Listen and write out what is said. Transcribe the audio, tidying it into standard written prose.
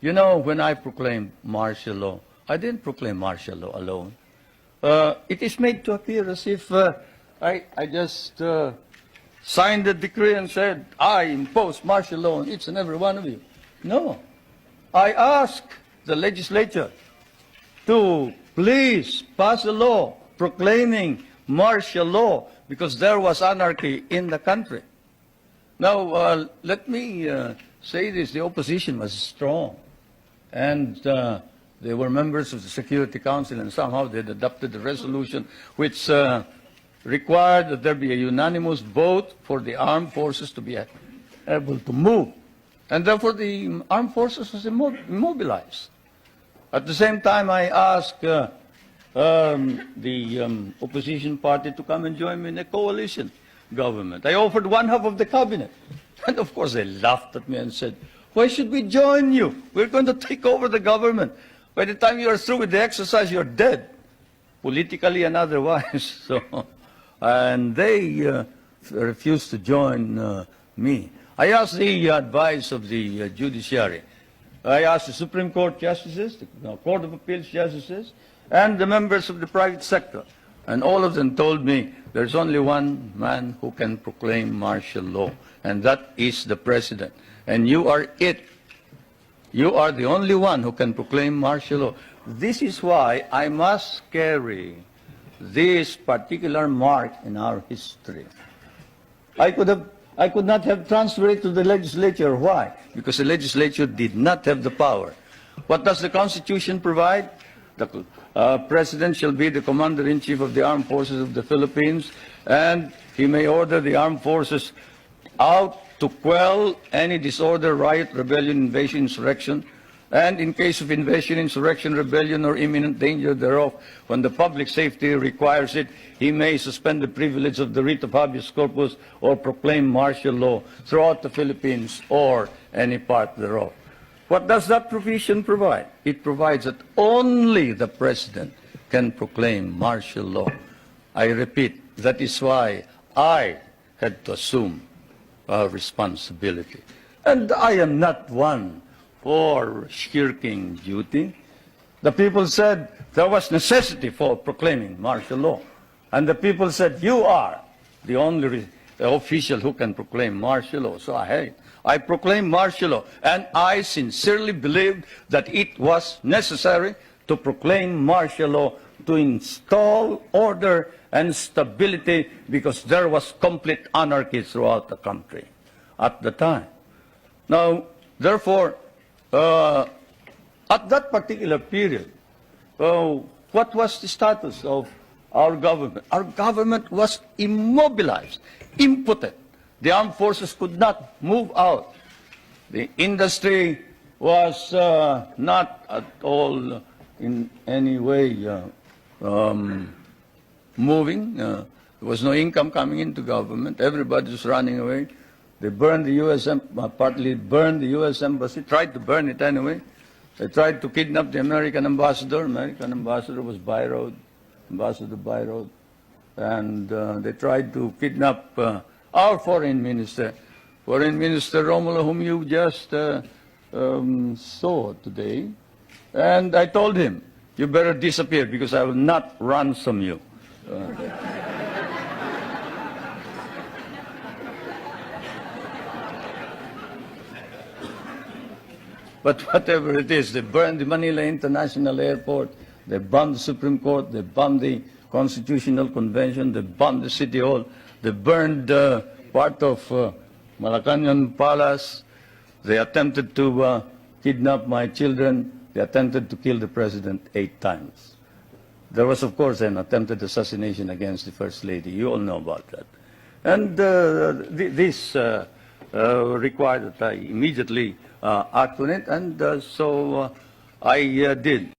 You know, when I proclaimed martial law, I didn't proclaim martial law alone. It is made to appear as if I just signed the decree and said, I impose martial law on each and every one of you. No. I asked the legislature to please pass a law proclaiming martial law because there was anarchy in the country. Now, let me say this. The opposition was strong. And they were members of the Security Council, and somehow they had adopted a resolution which required that there be a unanimous vote for the armed forces to be able to move. And therefore, the armed forces was immobilized. At the same time, I asked the opposition party to come and join me in a coalition government. I offered one half of the cabinet. And of course, they laughed at me and said, why should we join you? We're going to take over the government. By the time you are through with the exercise, you're dead, politically and otherwise. And they refused to join me. I asked the advice of the judiciary. I asked the Supreme Court justices, the Court of Appeals justices, and the members of the private sector. And all of them told me there's only one man who can proclaim martial law, and that is the president. And you are it. You are the only one who can proclaim martial law. This is why I must carry this particular mark in our history. I could not have transferred it to the legislature. Why? Because the legislature did not have the power. What does the Constitution provide? The President shall be the Commander-in-Chief of the Armed Forces of the Philippines, and he may order the armed forces out to quell any disorder, riot, rebellion, invasion, insurrection, and in case of invasion, insurrection, rebellion, or imminent danger thereof, when the public safety requires it, he may suspend the privilege of the writ of habeas corpus or proclaim martial law throughout the Philippines or any part thereof. What does that provision provide? It provides that only the President can proclaim martial law. I repeat, that is why I had to assume responsibility. And I am not one for shirking duty. The people said there was necessity for proclaiming martial law. And the people said, you are the only official who can proclaim martial law. So I proclaimed martial law. And I sincerely believed that it was necessary to proclaim martial law to install order and stability because there was complete anarchy throughout the country at the time. Now, therefore, at that particular period, what was the status of our government? Our government was immobilized, impotent. The armed forces could not move out. The industry was not at all in any way moving. There was no income coming into government. Everybody was running away. They burned the U.S. Partly burned the U.S. Embassy, tried to burn it anyway. They tried to kidnap the American ambassador. American ambassador was Byroad, Ambassador Byroad. And they tried to kidnap our foreign minister, Romulo, whom you just saw today. And I told him, you better disappear because I will not ransom you. But whatever it is, they burned the Manila International Airport, they bombed the Supreme Court, they bombed the Constitutional Convention, they bombed the City Hall, they burned part of Malacanang Palace, they attempted to kidnap my children, they attempted to kill the President 8 times. There was, of course, an attempted assassination against the First Lady. You all know about that. And this required that I immediately act on it, and so I did.